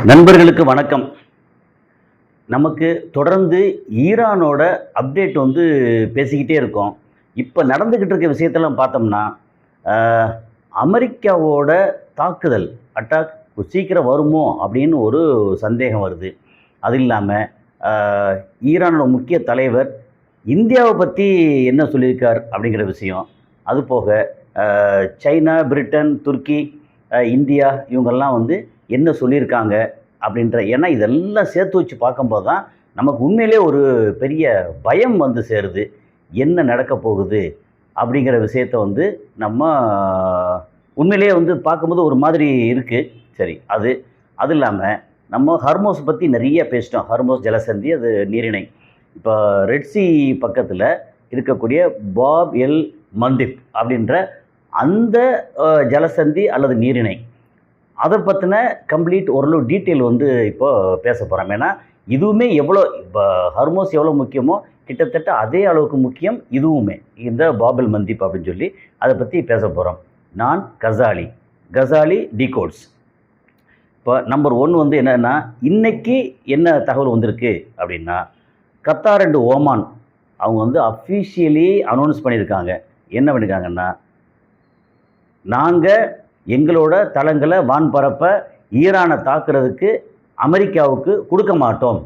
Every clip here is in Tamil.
நண்பர்களுக்கு வணக்கம். நமக்கு தொடர்ந்து ஈரானோட அப்டேட் பேசிக்கிட்டே இருக்கோம். இப்போ நடந்துக்கிட்டு இருக்க விஷயத்தெல்லாம் பார்த்தோம்னா, அ அமெரிக்காவோட தாக்குதல், அட்டாக் சீக்கிரம் வருமோ அப்படின்னு ஒரு சந்தேகம் வருது. அது இல்லாம, அ ஈரானோட முக்கிய தலைவர் இந்தியாவ பத்தி என்ன சொல்லியிருக்கார் அப்படிங்கிற விஷயம். அதுபோக சைனா, பிரிட்டன், துருக்கி, இந்தியா இவங்கெல்லாம் என்ன சொல்லியிருக்காங்க அப்படின்ற ஏன்னா இதெல்லாம் சேர்த்து வச்சு பார்க்கும்போது தான் நமக்கு உண்மையிலே ஒரு பெரிய பயம் சேருது. என்ன நடக்க போகுது அப்படிங்கிற விஷயத்த நம்ம உண்மையிலேயே பார்க்கும்போது ஒரு மாதிரி இருக்கு. சரி அது. அது இல்லாம நம்ம ஹர்மோஸ் பத்தி நிறைய பேசிட்டோம். ஹர்மோஸ் ஜலசந்தி அது நீரிணை. இப்போ ரெட் சி பக்கத்துல இருக்கக்கூடிய பாப் எல் மந்திப் அப்படின்ற அந்த ஜலசந்தி அல்லது நீரிணை. அத பத்தின கம்ப்ளீட் ஓரளவு டீட்டெயில் இப்போ பேச போறோம். ஏன்னா, இதுவுமே எவ்வளோ இப்ப ஹர்மோஸ் எவ்வளோ முக்கியமோ, கிட்டத்தட்ட அதே அளவுக்கு முக்கியம் இதுவுமே. இந்த பாப் எல் மந்திப் அப்படின்னு சொல்லி அத பத்தி பேசப் போறோம். நான் கசாலி. கசாலி டிகோட்ஸ். இப்ப நம்பர் 1 என்னன்னா, இன்னைக்கு என்ன தகவல் வந்திருக்கு அப்படின்னா, கத்தார் அண்ட் ஓமான் அவங்க அஃபிஷியலி அனௌன்ஸ் பண்ணியிருக்காங்க. என்ன பண்ணியிருக்காங்கன்னா, நாங்க எங்களோட தளங்கள வான்பரப்ப ஈரான தாக்குறதுக்கு அமெரிக்காவுக்கு குடுக்க மாட்டோம்.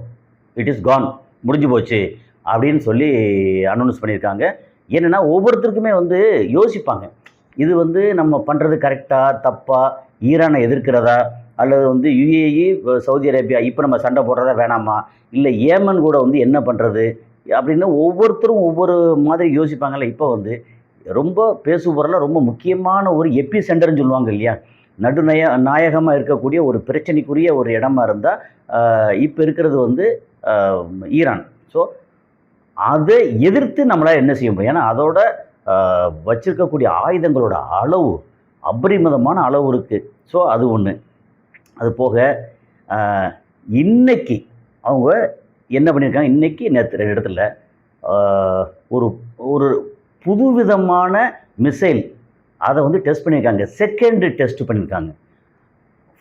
It is gone. முடிஞ்சு போச்சு. அப்படின்னு சொல்லி அனௌன்ஸ் பண்ணியிருக்காங்க. என்னன்னா, ஒவ்வொருத்தருக்குமே யோசிப்பாங்க. இது நம்ம பண்றது கரெக்ட்டா? தப்பா? ஈரானை எதிர்க்கிறதா? அல்லது யுஏஇ, சவுதி அரேபியா இப்ப நம்ம சண்டை போடுறதா வேணாமா? இல்ல ஏமன் கூட என்ன பண்றது? அப்படின்னு ஒவ்வொருத்தரும் ஒவ்வொரு மாதிரி யோசிப்பாங்கல்ல. இப்ப ரொம்ப பேசுபொருளா ரொம்ப முக்கியமான ஒரு எபி சென்டர்ன்னு சொல்லுவாங்க இல்லையா? நாயகமா இருக்கக்கூடிய ஒரு பிரச்சனைக்குரிய ஒரு இடமா இருந்தா, இப்ப இருக்கிறது அ ஈரான். ஸோ அதை எதிர்த்து நம்மளால என்ன செய்ய முடியும்? ஏன்னா அதோட அ வச்சிருக்கக்கூடிய ஆயுதங்களோட அளவு அபரிமிதமான அளவு இருக்கு. ஸோ அது ஒண்ணு. அது போக அ இன்னைக்கு அவங்க என்ன பண்ணியிருக்காங்க, இன்னைக்கு நேத்து 2 இடத்துல அ ஒரு ஒரு புதுவிதமான மிசைல் அத டெஸ்ட் பண்ணியிருக்காங்க. செகண்ட் டெஸ்ட் பண்ணியிருக்காங்க.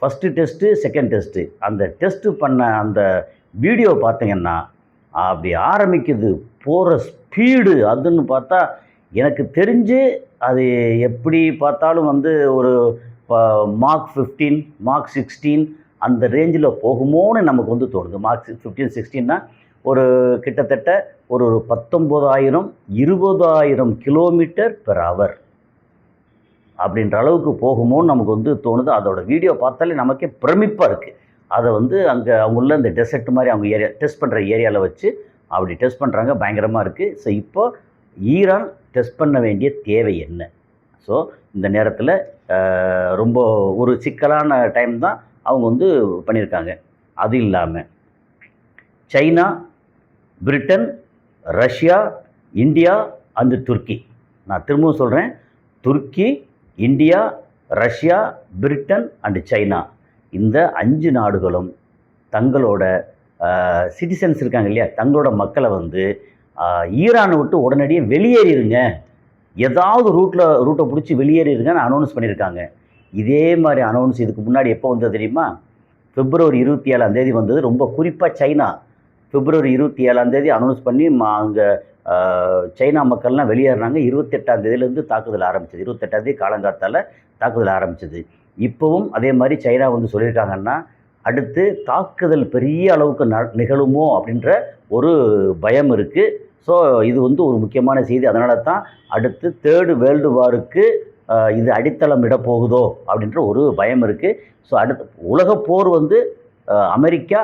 First test, second test. அந்த டெஸ்ட் பண்ண அந்த வீடியோ பார்த்தீங்கன்னா, அப்படி ஆரம்பிக்குது. போற ஸ்பீடு அதுன்னு பார்த்தா, எனக்கு தெரிஞ்சு அது எப்படி பார்த்தாலும் ஒரு ப மாக் 15, மாக் 16 அந்த ரேஞ்சில போகுமோன்னு நமக்கு தோணுது. மாக் 15, 16ன்னா ஒரு கிட்டத்தட்ட ஒரு 19,000, 20,000 கிலோமீட்டர் பெர் ஹவர். அப்படின்ற அளவுக்கு போகுமோன்னு நமக்கு தோணுது. அதோட வீடியோ பார்த்தாலே நமக்கே பிரமிப்பா இருக்கு. அத அங்க அவங்க உள்ள இந்த டெசர்ட் மாரி அவங்க ஏரியா டெஸ்ட் பண்ற ஏரியால வச்சு அப்படி டெஸ்ட் பண்றாங்க. பயங்கரமா இருக்கு. ஸோ இப்போ ஈரான் டெஸ்ட் பண்ண வேண்டிய தேவை என்ன? ஸோ இந்த நேரத்தில ரொம்ப ஒரு சிக்கலான டைம் தான் அவங்க பண்ணியிருக்காங்க. அது இல்லாம China, Britain, Russia, India and துருக்கி. நான் திரும்பவும் சொல்றேன். துருக்கி, India, Russia, Britain and China. இந்த 5 நாடுகளும் தங்களோட சிட்டிசன்ஸ் இருக்காங்க இல்லையா? தங்களோட மக்கள ஈரானை விட்டு உடனடியா வெளியேறிருங்க. ஏதாவது ரூட்ட புடிச்சு வெளியேறிருங்கன்னு அனௌன்ஸ் பண்ணியிருக்காங்க. இதே மாரி அனௌன்ஸ் இதுக்கு முன்னாடி எப்போ வந்தது தெரியுமா? பிப்ரவரி 27ஆம் தேதி வந்தது. ரொம்ப குறிப்பா சைனா. பிப்ரவரி 27ஆம் தேதி அனௌன்ஸ் பண்ணி அங்க சைனா மக்கள்லாம் வெளியேறினாங்க. 28ஆம் தேதியிலேருந்து தாக்குதல் ஆரம்பிச்சது. 28ஆம் தேதி காலங்காத்தால தாக்குதல் ஆரம்பிச்சது. இப்பவும் அதே மாரி சைனா சொல்லியிருக்காங்கன்னா, அடுத்து தாக்குதல் பெரிய அளவுக்கு நிகழுமோ அப்படின்ற ஒரு பயம் இருக்கு. ஸோ இது ஒரு முக்கியமான செய்தி. அதனால தான் அடுத்து 3 வேர்ல்டு வாருக்கு இது அடித்தளம் இடப் போகுதோ அப்படின்ற ஒரு பயம் இருக்கு. ஸோ அடுத்து உலகப் போர் அமெரிக்கா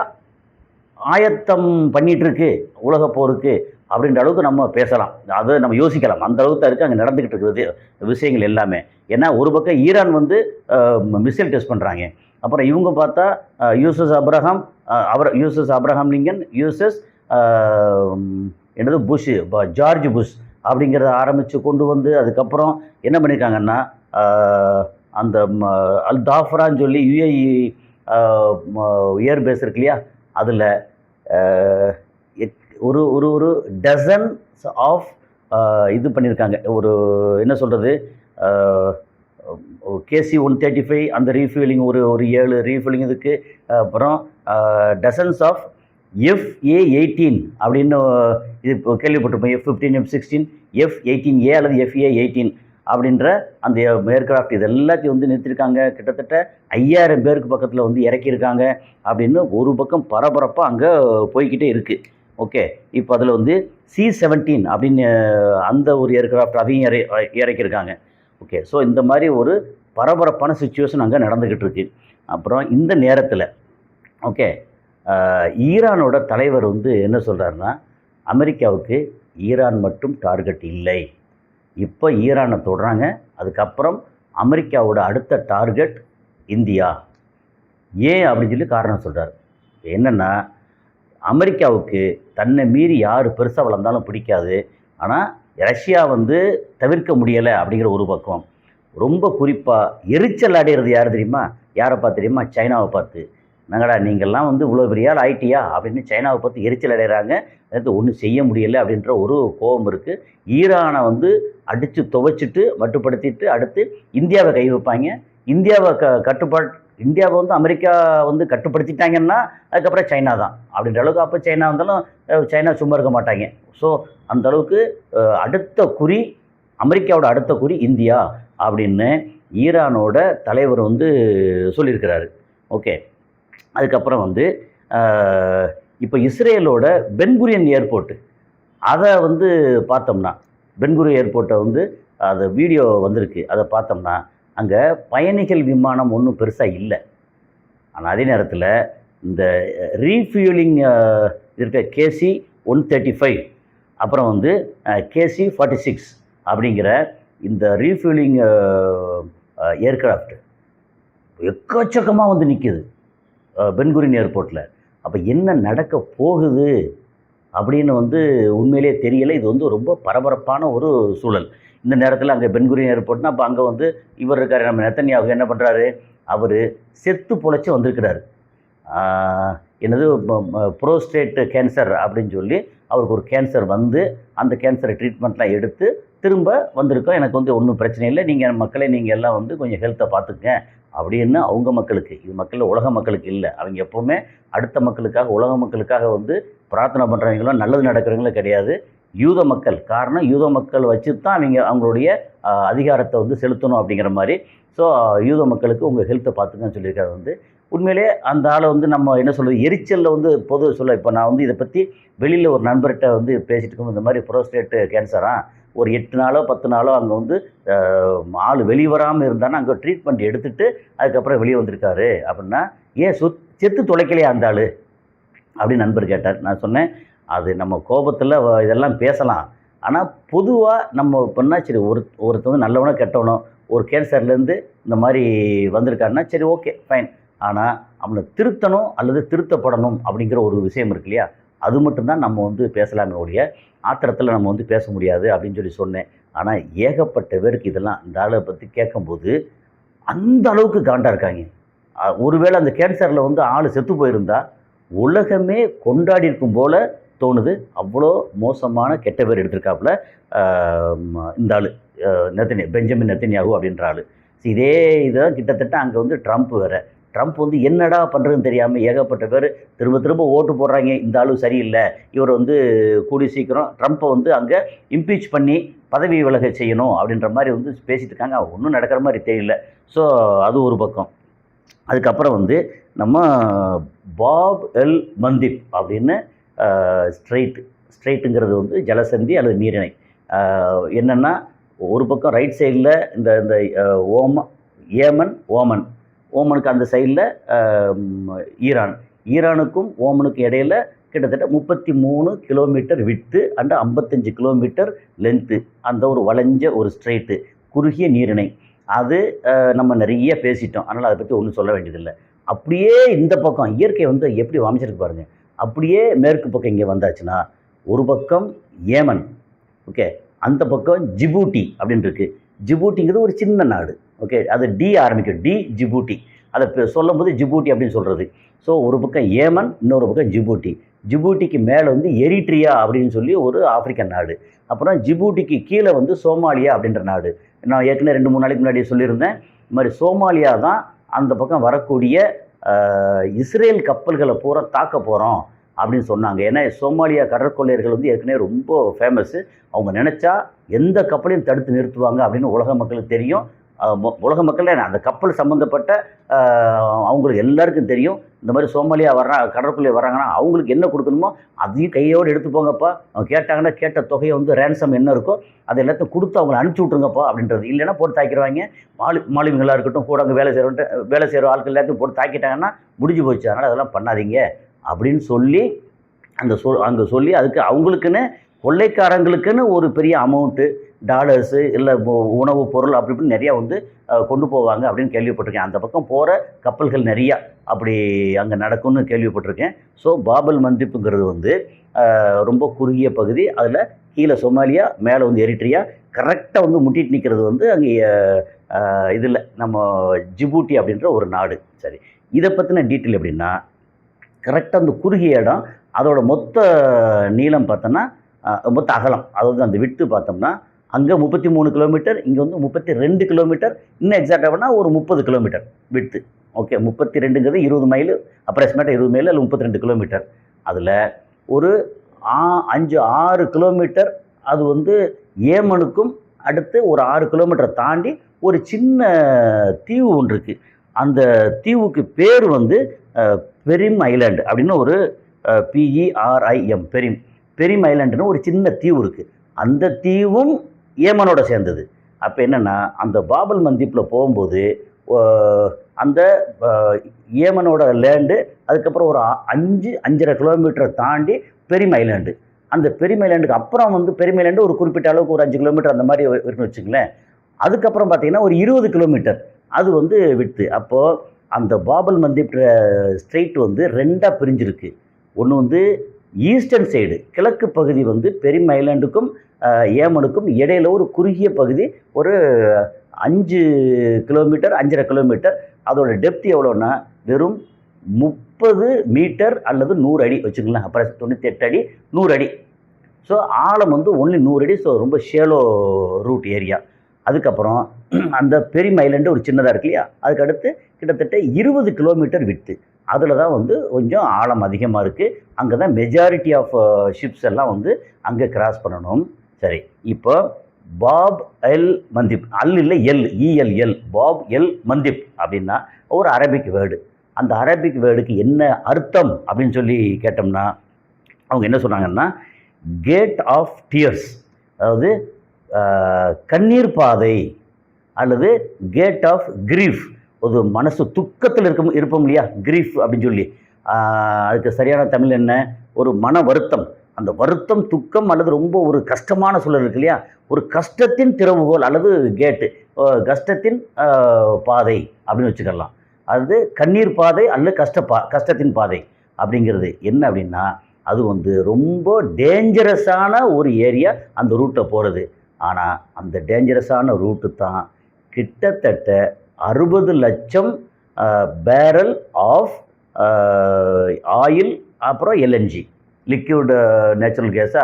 ஆயத்தம் பண்ணிட்டு இருக்கு உலகப் போருக்கு அப்படின்ற அளவுக்கு நம்ம பேசலாம். அத நம்ம யோசிக்கலாம். அந்த அளவுக்கு தான் இருக்கு அங்க நடந்துகிட்டு இருக்கிறது விஷயங்கள் எல்லாமே. ஏன்னா ஒரு பக்கம் ஈரான் அ மிசைல் டெஸ்ட் பண்றாங்க. அப்புறம் இவங்க பார்த்தா USS Abraham USS Abraham Lincoln, USS uh என்னது புஷ் ஜார்ஜ் புஷ் அப்படிங்கிறத ஆரம்பிச்சு கொண்டு அதுக்கப்புறம் என்ன பண்ணியிருக்காங்கன்னா, அ அந்த அல் தாஃப்ரான்னு சொல்லி யுஏஇ அ ம ஏர் பேஸ் இருக்கு இல்லையா? அதுல அ எட் ஒரு ஒரு ஒரு டசன்ஸ் ஆஃப் இது பண்ணியிருக்காங்க. ஒரு என்ன சொல்றது? அ KC-135 அந்த ரீஃபியூலிங் ஒரு ஒரு 7 ரீஃபியூலிங் இதுக்கு. அப்புறம் டசன்ஸ் ஆஃப் FA-18 அப்படின்னு இது இப்போ கேள்விப்பட்டிருப்போம். F-15, F-16, F-18A அல்லது FA-18 அப்படின்ற அந்த ஏர்கிராஃப்ட் இது எல்லாத்தையும் வந்து நிறுத்திருக்காங்க. கிட்டத்தட்ட 5000 பேருக்கு பக்கத்தில் வந்து இறக்கியிருக்காங்க அப்படின்னு ஒரு பக்கம் பரபரப்பாக அங்கே போய்கிட்டே இருக்குது. ஓகே, இப்போ அதில் வந்து C-17 அப்படின்னு அந்த ஒரு ஏர்கிராஃப்ட் அதையும் இறக்கியிருக்காங்க. ஓகே, ஸோ இந்த மாதிரி ஒரு பரபரப்பான சுச்சுவேஷன் அங்கே நடந்துக்கிட்டு இருக்கு. அப்புறம் இந்த நேரத்தில் ஓகே, ஈரானோட தலைவர் வந்து என்ன சொல்கிறாருன்னா, அமெரிக்காவுக்கு ஈரான் மட்டும் டார்கெட் இல்லை, இப்போ ஈரானை தொடுறாங்க, அதுக்கப்புறம் அமெரிக்காவோட அடுத்த டார்கெட் இந்தியா. ஏன் அப்படின்னு சொல்லி காரணம் சொல்கிறார். என்னென்னா, அமெரிக்காவுக்கு தன்னை மீறி யார் பெருசாக வளர்ந்தாலும் பிடிக்காது. ஆனால் ரஷ்யா வந்து தவிர்க்க முடியலை அப்படிங்கிற ஒரு பக்கம். ரொம்ப குறிப்பாக எரிச்சல் அடைகிறது யார் தெரியுமா? யாரை பார்த்து தெரியுமா? சைனாவை பார்த்து. என்னங்கடா நீங்கள்லாம் வந்து இவ்வளோ பெரிய ஆள் ஆயிட்டியா அப்படின்னு சைனாவை பார்த்து எரிச்சல் அடைகிறாங்க. அது ஒன்றும் செய்ய முடியலை அப்படின்ற ஒரு கோபம் இருக்குது. ஈரானை வந்து அடித்து துவைச்சிட்டு மட்டுப்படுத்திட்டு அடுத்து இந்தியாவை கை வைப்பாங்க. இந்தியாவை இந்தியாவை வந்து அமெரிக்கா வந்து கட்டுப்படுத்திட்டாங்கன்னா அதுக்கப்புறம் சைனா தான் அப்படின்ற அளவுக்கு. அப்போ சைனா வந்தாலும் சைனா சும்மா இருக்க மாட்டாங்க. ஸோ அந்த அளவுக்கு அடுத்த குறி, அமெரிக்காவோட அடுத்த குறி இந்தியா அப்படின்னு ஈரானோட தலைவர் வந்து சொல்லியிருக்கிறாரு. ஓகே, அதுக்கப்புறம் வந்து இப்போ இஸ்ரேலோட பென்குரியன் ஏர்போர்ட்டு அதை வந்து பார்த்தோம்னா, பென்குரியன் ஏர்போர்ட்டை வந்து அது வீடியோ வந்திருக்கு, அதை பார்த்தோம்னா அங்கே பயணிகள் விமானம் ஒன்றும் பெருசாக இல்லை. ஆனால் அதே நேரத்தில் இந்த ரீஃபியூலிங் இருக்க KC-135 அப்புறம் வந்து KC-46 அப்படிங்கிற இந்த ரீஃபியூலிங் ஏர்கிராஃப்ட் எக்கச்சக்கமாக வந்து நிற்கிது பென்குரியன் ஏர்போர்ட்டில். அப்போ என்ன நடக்க போகுது அப்படின்னு வந்து உண்மையிலே தெரியலை. இது வந்து ரொம்ப பரபரப்பான ஒரு சூழல். இந்த நேரத்தில் அங்கே பென்குரியன் ஏர்போர்ட்னா அப்போ அங்கே வந்து இவர் இருக்கார், நம்ம நெத்தன்யாகு என்ன பண்ணுறாரு, அவர் செத்து பொழைச்சி வந்திருக்கிறார். என்னது ப்ரோஸ்டேட் கேன்சர் அப்படின்னு சொல்லி அவருக்கு ஒரு கேன்சர் வந்து அந்த கேன்சரை ட்ரீட்மெண்ட்லாம் எடுத்து திரும்ப வந்திருக்கோம். எனக்கு வந்து ஒன்றும் பிரச்சனை இல்லை, நீங்கள் மக்களே நீங்கள் எல்லாம் வந்து கொஞ்சம் ஹெல்த்தை பார்த்துக்கங்க அப்படின்னு அவங்க மக்களுக்கு. இது மக்கள் உலக மக்களுக்கு இல்லை. அவங்க எப்போவுமே அடுத்த மக்களுக்காக உலக மக்களுக்காக வந்து பிரார்த்தனை பண்ணுறவங்களும் நல்லது நடக்கிறவங்களும் கிடையாது. யூத மக்கள், காரணம் யூத மக்கள் வச்சு தான் அவங்களுடைய அதிகாரத்தை வந்து செலுத்தணும் அப்படிங்கிற மாதிரி. ஸோ யூத மக்களுக்கு உங்கள் ஹெல்த்தை பார்த்துக்கன்னு சொல்லியிருக்காரு. வந்து உண்மையிலே அந்த ஆளை வந்து நம்ம என்ன சொல்கிறது, எரிச்சலில் வந்து பொது சொல்ல. இப்போ நான் வந்து இதை பற்றி வெளியில் ஒரு நண்பர்கிட்ட வந்து பேசிகிட்டு இருக்கோம். இந்த மாதிரி ப்ரோஸ்டேட் கேன்சரா ஒரு 8 நாளோ 10 நாளோ அங்கே வந்து ஆள் வெளியே வராமல் இருந்தானா அங்கே ட்ரீட்மெண்ட் எடுத்துகிட்டு அதுக்கப்புறம் வெளியே வந்திருக்காரு அப்படின்னா, ஏன் செத்து தொலைக்கலையா அந்த ஆள் அப்படின்னு நண்பர் கேட்டார். நான் சொன்னேன், அது நம்ம கோபத்தில் இதெல்லாம் பேசலாம், ஆனால் பொதுவாக நம்ம பண்ணா சரி, ஒருத்தவங்க நல்லவனோ கெட்டவனோ ஒரு கேன்சர்லேருந்து இந்த மாதிரி வந்திருக்காருன்னா சரி ஓகே ஃபைன். ஆனால் அவனை திருத்தணும் அல்லது திருத்தப்படணும் அப்படிங்கிற ஒரு விஷயம் இருக்கு இல்லையா, அது மட்டும்தான் நம்ம வந்து பேசலாமே ஒழிய ஆத்திரத்தில் நம்ம வந்து பேச முடியாது அப்படின்னு சொல்லி சொன்னேன். ஆனால் ஏகப்பட்ட பேருக்கு இதெல்லாம் இந்த ஆளை பற்றி கேட்கும்போது அந்த அளவுக்கு காண்டாக இருக்காங்க. ஒருவேளை அந்த கேன்சரில் வந்து ஆள் செத்து போயிருந்தா உலகமே கொண்டாடி இருக்கும் போல் தோணுது. அவ்வளோ மோசமான கெட்ட பேர் எடுத்திருக்காப்புல இந்த ஆள் பெஞ்சமின் நெத்தன்யாகு அப்படின்ற ஆள். இதே இதை கிட்டத்தட்ட அங்கே வந்து ட்ரம்ப் வேறு. ட்ரம்ப் வந்து என்னடா பண்ணுறதுன்னு தெரியாமல் ஏகப்பட்ட பேர் திரும்ப திரும்ப ஓட்டு போடுறாங்க, இந்த ஆளு சரியில்லை, இவர் வந்து கூடி சீக்கிரம் ட்ரம்ப்பை வந்து அங்கே இம்பீச் பண்ணி பதவி விலக செய்யணும் அப்படின்ற மாதிரி வந்து பேசிகிட்டு இருக்காங்க. ஒன்றும் நடக்கிற மாதிரி தெரியல. ஸோ அது ஒரு பக்கம். அதுக்கப்புறம் வந்து நம்ம பாப் எல் மந்திப் அப்படின்னு ஸ்ட்ரெயிட்டுங்கிறது வந்து ஜலசந்தி அல்லது நீரிணை. என்னென்னா ஒரு பக்கம் ரைட் சைடில் இந்த இந்த ஓமனுக்கு அந்த சைடில் ஈரானுக்கும் ஓமனுக்கும் இடையில் கிட்டத்தட்ட 33 கிலோமீட்டர் விட்டு அண்ட் 55 கிலோமீட்டர் லென்த்து அந்த ஒரு வளைஞ்ச ஒரு ஸ்ட்ரெயிட்டு குறுகிய நீரிணை. அது நம்ம நிறைய பேசிட்டோம், அதனால் அதை பற்றி ஒன்றும் சொல்ல வேண்டியதில்லை. அப்படியே இந்த பக்கம் இயற்கை வந்து எப்படி அமைச்சிருக்கு பாருங்கள். அப்படியே மேற்கு பக்கம் இங்கே வந்தாச்சுன்னா ஒரு பக்கம் ஏமன், ஓகே, அந்த பக்கம் ஜிபூட்டி அப்படின்னு இருக்குது. ஜிபூட்டிங்கிறது ஒரு சின்ன நாடு, ஓகே, அது டி ஆரம்பிக்கும், டி ஜிபூட்டி. அதை சொல்லும்போது ஜிபூட்டி அப்படின்னு சொல்கிறது. ஸோ ஒரு பக்கம் ஏமன், இன்னொரு பக்கம் ஜிபூட்டி. ஜிபூட்டிக்கு மேலே வந்து எரிட்ரியா அப்படின்னு சொல்லி ஒரு ஆப்பிரிக்கன் நாடு. அப்புறம் ஜிபூட்டிக்கு கீழே வந்து சோமாலியா அப்படின்ற நாடு. நான் ஏற்கனவே 2-3 நாளைக்கு முன்னாடி சொல்லியிருந்தேன். இது மாதிரி சோமாலியா தான் அந்த பக்கம் வரக்கூடிய இஸ்ரேல் கப்பல்களை பூரா தாக்க போகிறோம் அப்படின்னு சொன்னாங்க. ஏன்னா சோமாலியா கடற்கொள்ளையர்கள் வந்து ஏற்கனவே ரொம்ப ஃபேமஸ்ஸு. அவங்க நினச்சா எந்த கப்பலையும் தடுத்து நிறுத்துவாங்க அப்படின்னு உலக மக்களுக்கு தெரியும். உலக மக்கள் அந்த கப்பல் சம்மந்தப்பட்ட அவங்களுக்கு எல்லாருக்கும் தெரியும். இந்த மாதிரி சோமாலியா கடற்கொள்ளை வர்றாங்கன்னா அவங்களுக்கு என்ன கொடுக்கணுமோ அதையும் கையோடு எடுத்து போங்கப்பா. அவங்க கேட்டாங்கன்னா கேட்ட தொகையை வந்து ரேன்சம் என்ன இருக்கோ அதை எல்லாத்தையும் கொடுத்து அவங்களை அனுப்பிச்சி விட்ருங்கப்பா அப்படின்றது. இல்லைன்னா போட்டு தாக்கிடுவாங்க. மாலுமிகளாக இருக்கட்டும், கூட அங்கே வேலை செய்கிற ஆட்கள் எல்லாத்தையும் போட்டு தாக்கிட்டாங்கன்னா முடிஞ்சு போச்சு. அதனால் அதெல்லாம் பண்ணாதீங்க அப்படின்னு சொல்லி அங்கே சொல்லி அதுக்கு அவங்களுக்குன்னு கொள்ளைக்காரங்களுக்குன்னு ஒரு பெரிய அமௌண்ட்டு டாலர்ஸு இல்லை உணவு பொருள் அப்படி இப்படின்னு நிறையா வந்து கொண்டு போவாங்க அப்படின்னு கேள்விப்பட்டிருக்கேன். அந்த பக்கம் போகிற கப்பல்கள் நிறையா அப்படி அங்கே நடக்கும்னு கேள்விப்பட்டிருக்கேன். ஸோ பாபல் மந்திப்புங்கிறது வந்து ரொம்ப குறுகிய பகுதி. அதில் கீழே சோமாலியா, மேலே வந்து எரிட்ரியா, கரெக்டாக வந்து முட்டிட்டு நிற்கிறது வந்து அங்கே இதில் நம்ம ஜிபூட்டி அப்படின்ற ஒரு நாடு. சரி, இதை பற்றின டீட்டெயில் எப்படின்னா, கரெக்டாக அந்த குறுகிய இடம் அதோட மொத்த நீளம் பார்த்தோன்னா மொத்த அகலம், அதாவது அந்த விட்டு பார்த்தோம்னா அங்கே 33 கிலோமீட்டர், இங்கே வந்து 32 கிலோமீட்டர், இன்னும் எக்ஸாக்டாக பண்ணால் ஒரு 30 கிலோமீட்டர் விட்டு. ஓகே, 32ங்கிறது 20 மைல், அப்ராக்சிமேட்டாக 20 மைல் அல்லது 32 கிலோமீட்டர். அதில் ஒரு 5-6 கிலோமீட்டர் அது வந்து ஏமனுக்கும் அடுத்து ஒரு 6 கிலோமீட்டரை தாண்டி ஒரு சின்ன தீவு ஒன்று இருக்குது. அந்த தீவுக்கு பேர் வந்து பெரிம் ஐலாண்டு அப்படின்னு ஒரு PERIM பெரிம் ஐலாண்டுன்னு ஒரு சின்ன தீவு இருக்குது. அந்த தீவும் ஏமனோட சேர்ந்தது. அப்போ என்னென்னா அந்த பாபல் மந்திப்பில் போகும்போது அந்த ஏமனோட லேண்டு, அதுக்கப்புறம் ஒரு 5-5.5 கிலோமீட்டரை தாண்டி பெரிம் ஐலாண்டு. அந்த பெரிம் ஐலாண்டுக்கு அப்புறம் வந்து பெரிம் ஐலாண்டு ஒரு குறிப்பிட்ட அளவுக்கு ஒரு 5 கிலோமீட்டர் அந்த மாதிரி இருக்குன்னு வச்சுங்களேன். அதுக்கப்புறம் பார்த்தீங்கன்னா ஒரு 20 கிலோமீட்டர் அது வந்து விட்டு. அப்போது அந்த பாபல் மந்திப் ஸ்ட்ரெயிட் வந்து 2ஆக பிரிஞ்சிருக்கு. ஒன்று வந்து ஈஸ்டர்ன் சைடு கிழக்கு பகுதி வந்து பெரிம் ஐலாண்டுக்கும் ஏமனுக்கும் இடையில ஒரு குறுகிய பகுதி, ஒரு 5 கிலோமீட்டர் 5.5 கிலோமீட்டர். அதோட டெப்த் எவ்வளோன்னா வெறும் 30 மீட்டர் அல்லது 100 அடி வச்சுக்கலாம். அப்புறம் 98 அடி 100 அடி. ஸோ ஆழம் வந்து ஒன்லி 100 அடி. ஸோ ரொம்ப ஷேலோ ரூட் ஏரியா. அதுக்கப்புறம் அந்த பெரிம் ஐலாண்டு ஒரு சின்னதாக இருக்கு இல்லையா, அதுக்கு அடுத்து கிட்டத்தட்ட 20 கிலோமீட்டர் விட்டு. அதில் தான் வந்து கொஞ்சம் ஆழம் அதிகமாக இருக்குது. அங்கே தான் மெஜாரிட்டி ஆஃப் ஷிப்ஸ் எல்லாம் வந்து அங்கே கிராஸ் பண்ணணும். சரி, இப்போ பாப் எல் மந்திப், இல்லை ELL, பாப் எல் மந்திப் அப்படின்னா ஒரு அரபிக் வேர்டு. அந்த அரபிக் வேர்டுக்கு என்ன அர்த்தம் அப்படின்னு சொல்லி கேட்டோம்னா அவங்க என்ன சொன்னாங்கன்னா, கேட் ஆஃப் டியர்ஸ், அதாவது கண்ணீர் பாதை, அல்லது கேட் ஆஃப் கிரீஃப், ஒரு மனசு துக்கத்தில் இருப்போம் இல்லையா, கிரீஃப் அப்படின்னு சொல்லி. அதுக்கு சரியான தமிழ் என்ன, ஒரு மன வருத்தம். அந்த வருத்தம், துக்கம் அல்லது ரொம்ப ஒரு கஷ்டமான சூழல் இருக்கு இல்லையா, ஒரு கஷ்டத்தின் திறவுகோல் அல்லது கேட்டு, கஷ்டத்தின் பாதை அப்படின்னு வச்சுக்கலாம். அது கண்ணீர் பாதை அல்லது கஷ்டத்தின் பாதை அப்படிங்கிறது என்ன அப்படின்னா, அது வந்து ரொம்ப டேஞ்சரஸான ஒரு ஏரியா அந்த ரூட்டை போகிறது. ஆனால் அந்த டேஞ்சரஸான ரூட்டு தான் கிட்டத்தட்ட 60 லட்சம் பேரல் ஆஃப் ஆயில், அப்புறம் LNG, லிக்விட் நேச்சுரல் கேஸா,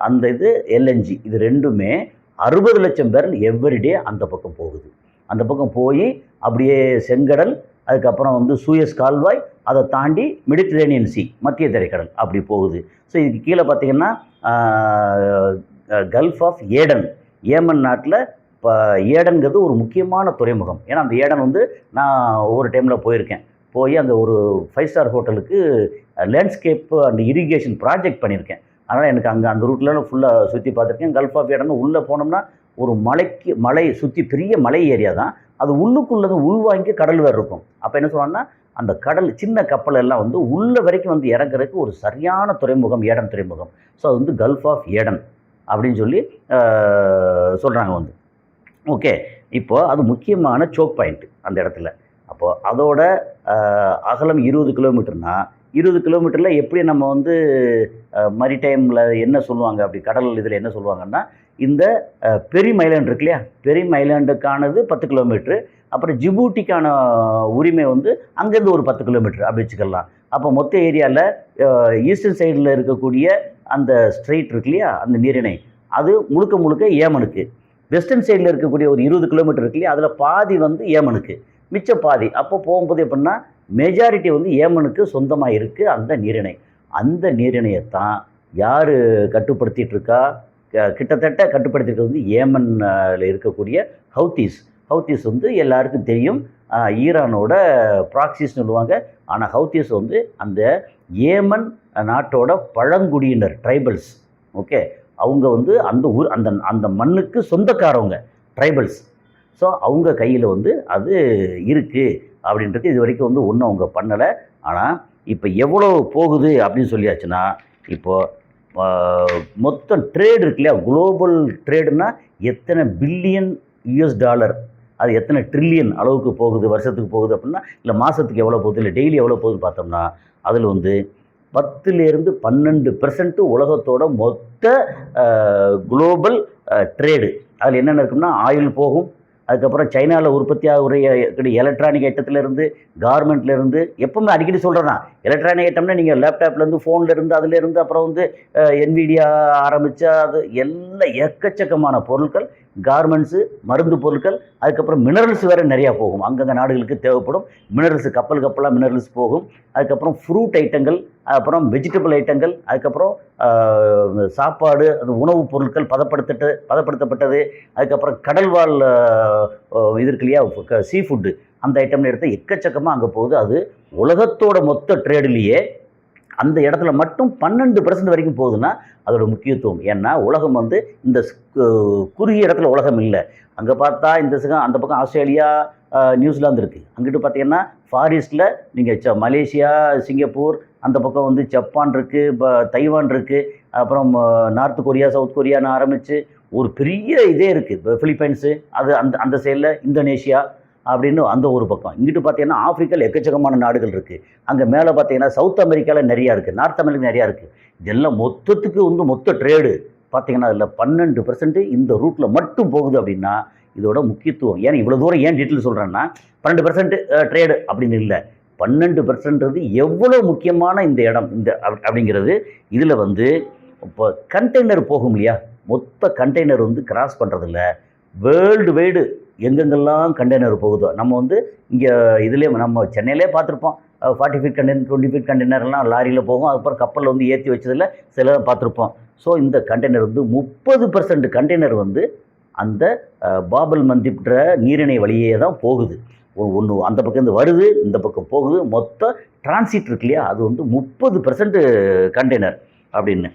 அந்த இது LNG, இது ரெண்டுமே 60 லட்சம் பேரல் எவ்ரிடே அந்த பக்கம் போகுது. அந்த பக்கம் போய் அப்படியே செங்கடல், அதுக்கப்புறம் வந்து சூயஸ் கால்வாய், அதை தாண்டி மெடிட்டரேனியன் சி, மத்திய தரைக்கடல் அப்படி போகுது. ஸோ இதுக்கு கீழே பார்த்திங்கன்னா கல்ஃப் ஆஃப் ஏடன், ஏமன் நாட்டில் இப்போ ஏடன்கிறது ஒரு முக்கியமான துறைமுகம். ஏன்னா அந்த ஏடன் வந்து நான் ஒவ்வொரு டைமில் போயிருக்கேன். போய் அங்கே ஒரு 5 ஸ்டார் ஹோட்டலுக்கு லேண்ட்ஸ்கேப் அண்ட் இரிகேஷன் ப்ராஜெக்ட் பண்ணியிருக்கேன். அதனால் எனக்கு அங்கே அந்த ரூட்டில் ஃபுல்லாக சுற்றி பார்த்துருக்கேன். கல்ஃப் ஆஃப் ஏடன் உள்ளே போனோம்னா ஒரு மலை சுற்றி பெரிய மலை ஏரியா தான். அது உள்ளுக்குள்ளது உள்வாங்கி கடல் வேறு இருக்கும். அப்போ என்ன சொல்லுவாங்கன்னா, அந்த கடல் சின்ன கப்பல் எல்லாம் வந்து உள்ள வரைக்கும் வந்து இறங்குறதுக்கு ஒரு சரியான துறைமுகம் ஏடன் துறைமுகம். ஸோ அது வந்து கல்ஃப் ஆஃப் ஏடன் அப்படின்னு சொல்லி சொல்கிறாங்க வந்து. ஓகே, இப்போ அது முக்கியமான சோக் பாயிண்ட்டு அந்த இடத்துல. அப்போ அதோட அகலம் 20 கிலோமீட்டர்னா 20 கிலோமீட்டரில் எப்படி நம்ம வந்து மரிடைமில் என்ன சொல்லுவாங்க, அப்படி கடல் இதில் என்ன சொல்லுவாங்கன்னா, இந்த பெரிம் ஐலாண்ட் இருக்கு இல்லையா, பெரிம் ஐலாண்டுக்கானது 10 கிலோமீட்ரு, அப்புறம் ஜிபூட்டிக்கான உரிமை வந்து அங்கேருந்து ஒரு 10 கிலோமீட்டர் அப்படி வச்சுக்கலாம். அப்போ மொத்த ஏரியாவில் ஈஸ்டர்ன் சைடில் இருக்கக்கூடிய அந்த ஸ்ட்ரெயிட் இருக்கு இல்லையா, அந்த நீரிணை, அது முழுக்க முழுக்க ஏமனுக்கு. வெஸ்டர்ன் சைடில் இருக்கக்கூடிய ஒரு 20 கிலோமீட்டர் இருக்கு இல்லையா, அதில் பாதி வந்து ஏமனுக்கு, மிச்ச பாதி. அப்போ போகும்போது எப்படின்னா மெஜாரிட்டி வந்து ஏமனுக்கு சொந்தமாக இருக்குது அந்த நீரிணை. அந்த நீரிணையைத்தான் யார் கட்டுப்படுத்திட்டு இருக்கா, கிட்டத்தட்ட கட்டுப்படுத்திட்டு வந்து ஏமனில் இருக்கக்கூடிய ஹவுத்தீஸ். ஹவுத்தீஸ் வந்து எல்லாருக்கும் தெரியும், ஈரானோட ப்ராக்சிஸ்னு சொல்லுவாங்க. ஆனால் ஹவுத்தீஸ் வந்து அந்த ஏமன் நாட்டோட பழங்குடியினர், ட்ரைபல்ஸ். ஓகே, அவங்க வந்து அந்த ஊர் அந்த அந்த மண்ணுக்கு சொந்தக்காரவங்க, ட்ரைபல்ஸ். ஸோ அவங்க கையில் வந்து அது இருக்குது அப்படின்றது இது வரைக்கும் வந்து ஒன்றும் அவங்க பண்ணலை. ஆனால் இப்போ எவ்வளோ போகுது அப்படின்னு சொல்லியாச்சுன்னா, இப்போது மொத்தம் ட்ரேடு இருக்கு இல்லையா, குளோபல் ட்ரேடுனா எத்தனை பில்லியன் யூஎஸ் டாலர், அது எத்தனை ட்ரில்லியன் அளவுக்கு போகுது, வருஷத்துக்கு போகுது அப்படின்னா, இல்லை மாதத்துக்கு எவ்வளோ போகுது, இல்லை டெய்லி எவ்வளோ போகுதுன்னு பார்த்தோம்னா, அதில் வந்து 10லேருந்து 12% உலகத்தோட மொத்த குளோபல் ட்ரேடு. அதில் என்னென்ன இருக்குன்னா, ஆயில் போகும், அதுக்கப்புறம் சைனாவில் உற்பத்தி ஆகுற எலக்ட்ரானிக் ஐட்டத்துலேருந்து, கார்மெண்ட்லேருந்து, எப்பவுமே அடிக்கடி சொல்கிறேன், எலக்ட்ரானிக் ஐட்டம்னா நீங்கள் லேப்டாப்லேருந்து, ஃபோன்லேருந்து, அதுலேருந்து, அப்புறம் வந்து என்விடியா ஆரம்பித்தா அது எல்லாம் எக்கச்சக்கமான பொருட்கள், கார்மெண்ட்ஸு, மருந்து பொருட்கள், அதுக்கப்புறம் மினரல்ஸ் வேறு நிறையா போகும். அங்கங்கே நாடுகளுக்கு தேவைப்படும் மினரல்ஸ், கப்பலாக மினரல்ஸ் போகும். அதுக்கப்புறம் ஃப்ரூட் ஐட்டங்கள், அப்புறம் வெஜிடபிள் ஐட்டங்கள், அதுக்கப்புறம் சாப்பாடு, அது உணவுப் பொருட்கள், பதப்படுத்தப்பட்டது, அதுக்கப்புறம் கடல்வாழ் இது இருக்கு இல்லையா, சீ ஃபுட்டு, அந்த ஐட்டம்னு எடுத்து எக்கச்சக்கமாக அங்கே போகுது. அது உலகத்தோட மொத்த ட்ரேடுலேயே அந்த இடத்துல மட்டும் 12% வரைக்கும் போகுதுன்னா அதோட முக்கியத்துவம். ஏன்னா உலகம் வந்து இந்த குறுகிய இடத்துல உலகம் இல்லை. அங்கே பார்த்தா இந்த அந்த பக்கம் ஆஸ்திரேலியா, நியூசிலாந்து இருக்குது. அங்கிட்டு பார்த்தீங்கன்னா ஃபாரிஸ்டில் நீங்கள் மலேசியா, சிங்கப்பூர், அந்த பக்கம் வந்து ஜப்பான் இருக்குது, தைவான் இருக்குது, அப்புறம் நார்த் கொரியா, சவுத் கொரியான்னு ஆரம்பித்து ஒரு பெரிய இதே இருக்குது. இப்போ பிலிப்பைன்ஸு, அது அந்த அந்த சைடில் இந்தோனேஷியா அப்படின்னு அந்த ஒரு பக்கம். இங்கிட்டு பார்த்தீங்கன்னா ஆப்பிரிக்காவில் எக்கச்சக்கமான நாடுகள் இருக்குது. அங்கே மேலே பார்த்தீங்கன்னா சவுத் அமெரிக்காவில் நிறையா இருக்குது, நார்த் அமெரிக்கா நிறையா இருக்குது. இதெல்லாம் மொத்தத்துக்கு வந்து மொத்த ட்ரேடு பார்த்தீங்கன்னா அதில் 12% இந்த ரூட்டில் மட்டும் போகுது. அப்படின்னா இதோட முக்கியத்துவம் ஏன்னா இவ்வளோ தூரம் ஏன் டீட்டெயில் சொல்கிறேன்னா, 12% ட்ரேடு அப்படின்னு இல்லை, 12% எவ்வளோ முக்கியமான இந்த இடம் இந்த அப்படிங்கிறது. இதில் வந்து இப்போ கண்டெய்னர் போகும் இல்லையா, மொத்த கண்டெய்னர் வந்து கிராஸ் பண்ணுறதில்ல, வேர்ல்டு வைடு எங்கெங்கெல்லாம் கண்டெய்னர் போகுதோ. நம்ம வந்து இங்கே இதுலேயே நம்ம சென்னையிலே பார்த்துருப்போம், 40 ஃபீட் கண்டெய்னர், 20 ஃபீட் கண்டெய்னர்லாம் லாரியில் போகும். அதுக்கப்புறம் கப்பலில் வந்து ஏற்றி வச்சதில் சில பார்த்துருப்போம். ஸோ இந்த கண்டெய்னர் வந்து 30% கண்டெய்னர் வந்து அந்த பாபல் மந்திப்ன்ற நீரிணை வழியே தான் போகுது. ஒன்று அந்த பக்கம் இருந்து வருது, இந்த பக்கம் போகுது. மொத்த டிரான்சிட் இருக்கு இல்லையா, அது வந்து 30% கண்டெய்னர் அப்படின்னு.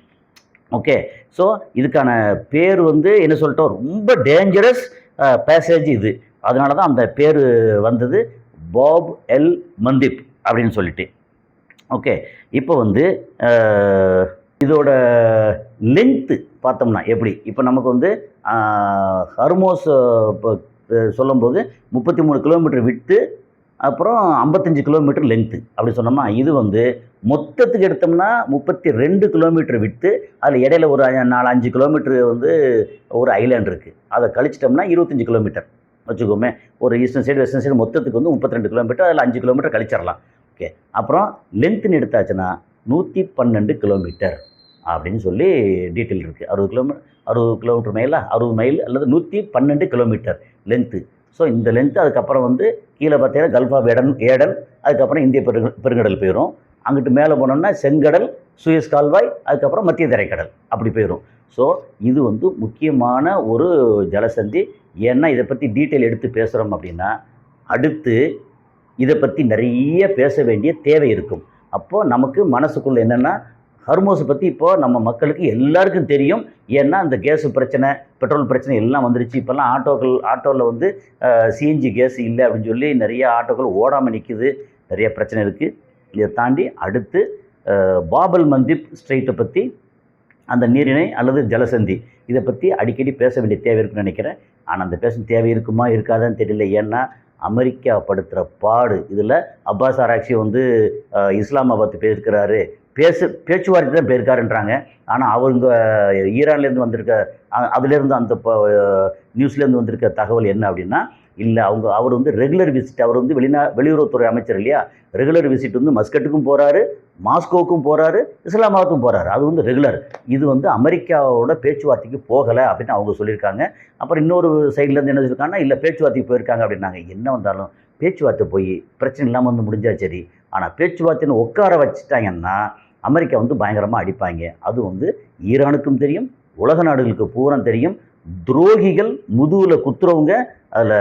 ஓகே, ஸோ இதுக்கான பேர் வந்து என்ன சொல்லிட்டோம், ரொம்ப டேஞ்சரஸ் பேசேஜ் இது. அதனால தான் அந்த பேர் வந்தது, பாப் எல் மந்திப் அப்படின்னு சொல்லிட்டு. ஓகே, இப்போ வந்து இதோட லென்த்து பார்த்தோம்னா எப்படி, இப்போ நமக்கு வந்து ஹர்மோஸ் இப்போ சொல்லும்போது 33 கிலோமீட்டர் விட்டு, அப்புறம் 55 கிலோமீட்டர் லென்த்து அப்படி சொன்னோம்னா, இது வந்து மொத்தத்துக்கு எடுத்தோம்னா 32 கிலோமீட்டர் விட்டு, அதில் இடையில ஒரு 4-5 கிலோமீட்டர் வந்து ஒரு ஐலாண்ட் இருக்குது, அதை கழிச்சிட்டோம்னா 25 கிலோமீட்டர் வச்சுக்கோமே. ஒரு ஈஸ்டர்ன் சைடு வெஸ்டர்ன் சைடு மொத்தத்துக்கு வந்து 32 கிலோமீட்டர், அதில் 5 கிலோமீட்டர் கழிச்சிடலாம். ஓகே, அப்புறம் லென்த்துன்னு எடுத்தாச்சுன்னா 112 கிலோமீட்டர் அப்படின்னு சொல்லி டீட்டெயில் இருக்குது. 60 கிலோமீட்டர் மைலா, 60 மைல் அல்லது 112 கிலோமீட்டர் லென்த்து. ஸோ இந்த லென்த்து. அதுக்கப்புறம் வந்து கீழே பார்த்தீங்கன்னா கல்ஃப் ஆஃப் ஏடன், அதுக்கப்புறம் இந்திய பெருங்கடல் போயிடும். அங்கிட்டு மேலே போனோம்னா செங்கடல், சூயஸ் கால்வாய், அதுக்கப்புறம் மத்திய தரைக்கடல் அப்படி போயிடும். ஸோ இது வந்து முக்கியமான ஒரு ஜலசந்தி. ஏன்னா இதை பற்றி டீட்டெயில் எடுத்து பேசுகிறோம் அப்படின்னா அடுத்து இதை பற்றி நிறைய பேச வேண்டிய தேவை இருக்கும். அப்போது நமக்கு மனசுக்குள்ளே என்னென்னா, ஹர்மோஸை பற்றி இப்போது நம்ம மக்களுக்கு எல்லாருக்கும் தெரியும். ஏன்னா அந்த கேஸு பிரச்சனை, பெட்ரோல் பிரச்சனை எல்லாம் வந்துருச்சு. இப்போல்லாம் ஆட்டோவில் வந்து சிஎன்ஜி கேஸ் இல்லை அப்படின்னு சொல்லி நிறைய ஆட்டோக்கள் ஓடாமல் நிற்குது, நிறைய பிரச்சனை இருக்குது. இதை தாண்டி அடுத்து பாபல் மந்திப் ஸ்ட்ரெயிட்டை பற்றி, அந்த நீரிணை அல்லது ஜலசந்தி, இதை பற்றி அடிக்கடி பேச வேண்டிய தேவை இருக்குன்னு நினைக்கிறேன். ஆனால் அந்த பேச தேவை இருக்குமா இருக்காதான்னு தெரியல. ஏன்னா அமெரிக்கா படுத்துகிற பாடு. இதில் அப்பாஸ் ஆராய்ச்சி வந்து இஸ்லாமாபாத் போயிருக்கிறாரு, பேச்சுவார்த்தை தான் போயிருக்காருன்றாங்க. ஆனால் அவங்க ஈரான்லேருந்து வந்திருக்க அதுலேருந்து அந்த நியூஸ்லேருந்து வந்திருக்க தகவல் என்ன அப்படின்னா, இல்லை அவர் வந்து ரெகுலர் விசிட், அவர் வந்து வெளியுறவுத்துறை அமைச்சர் இல்லையா, ரெகுலர் விசிட் வந்து மஸ்கட்டுக்கும் போகிறாரு, மாஸ்கோவுக்கும் போகிறாரு, இஸ்லாமாபாத்துக்கும் போகிறாரு. அது வந்து ரெகுலர். இது வந்து அமெரிக்காவோட பேச்சுவார்த்தைக்கு போகலை அப்படின்னு அவங்க சொல்லியிருக்காங்க. அப்புறம் இன்னொரு சைட்லேருந்து என்ன சொல்லியிருக்காங்கன்னா, இல்லை பேச்சுவார்த்தைக்கு போயிருக்காங்க அப்படின்னாங்க. என்ன வந்தாலும் பேச்சுவார்த்தை போய் பிரச்சனை இல்லாமல் வந்து முடிஞ்சா சரி. ஆனால் பேச்சுவார்த்தைன்னு உட்கார வச்சுட்டாங்கன்னா அமெரிக்கா வந்து பயங்கரமாக அடிப்பாங்க. அது வந்து ஈரானுக்கும் தெரியும், உலக நாடுகளுக்கு பூரா தெரியும். துரோகிகள் முதுகில் குத்துறவங்க அதில்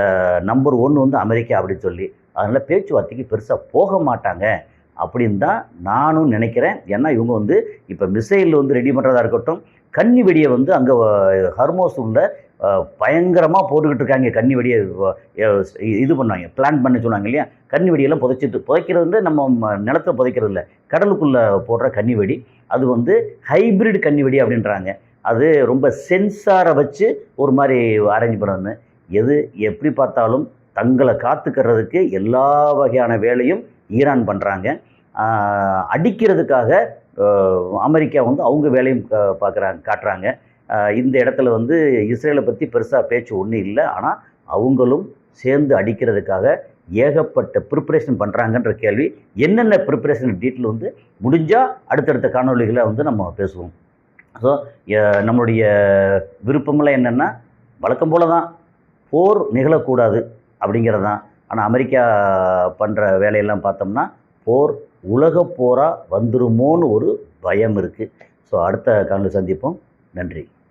நம்பர் 1 வந்து அமெரிக்கா அப்படின்னு சொல்லி. அதனால் பேச்சுவார்த்தைக்கு பெருசாக போக மாட்டாங்க அப்படின்னு தான் நானும் நினைக்கிறேன். ஏன்னா இவங்க வந்து இப்போ மிசைல் வந்து ரெடி பண்ணுறதா இருக்கட்டும், கன்னி வெடியை வந்து அங்கே ஹர்மோஸ் உள்ள பயங்கரமாக போட்டுக்கிட்டு இருக்காங்க. கன்னி வெடியை இது பண்ணுவாங்க, பிளான் பண்ண சொன்னாங்க இல்லையா, கன்னி வெடியெல்லாம் புதைக்கிறது வந்து நம்ம நிலத்தை புதைக்கிறது இல்லை, கடலுக்குள்ளே போடுற கன்னி வெடி. அது வந்து ஹைப்ரிட் கன்னி வெடி அப்படின்றாங்க. அது ரொம்ப சென்சாரை வச்சு ஒரு மாதிரி அரேஞ்ச் பண்ணணும்னு. எது எப்படி பார்த்தாலும் தங்களை காத்துக்கிறதுக்கு எல்லா வகையான வேலையும் ஈரான் பண்ணுறாங்க. அடிக்கிறதுக்காக அமெரிக்கா வந்து அவங்க வேலையும் காட்டுறாங்க. இந்த இடத்துல வந்து இஸ்ரேலை பற்றி பெருசாக பேச்சு ஒன்றும் இல்லை. ஆனால் அவங்களும் சேர்ந்து அடிக்கிறதுக்காக ஏகப்பட்ட ப்ரிப்பரேஷன் பண்ணுறாங்கன்ற கேள்வி, என்னென்ன ப்ரிப்பரேஷன் டீட்டெயில் வந்து முடிஞ்சால் அடுத்தடுத்த காணொலிகளை வந்து நம்ம பேசுவோம். ஸோ நம்மளுடைய விருப்பமெல்லாம் என்னென்னா, வழக்கம் போல தான் போர் நிகழக்கூடாது அப்படிங்கிறது தான். ஆனால் அமெரிக்கா பண்ணுற வேலையெல்லாம் பார்த்தோம்னா போர் உலக போராக வந்துருமோன்னு ஒரு பயம் இருக்குது. ஸோ அடுத்த காணொலி சந்திப்போம். நன்றி.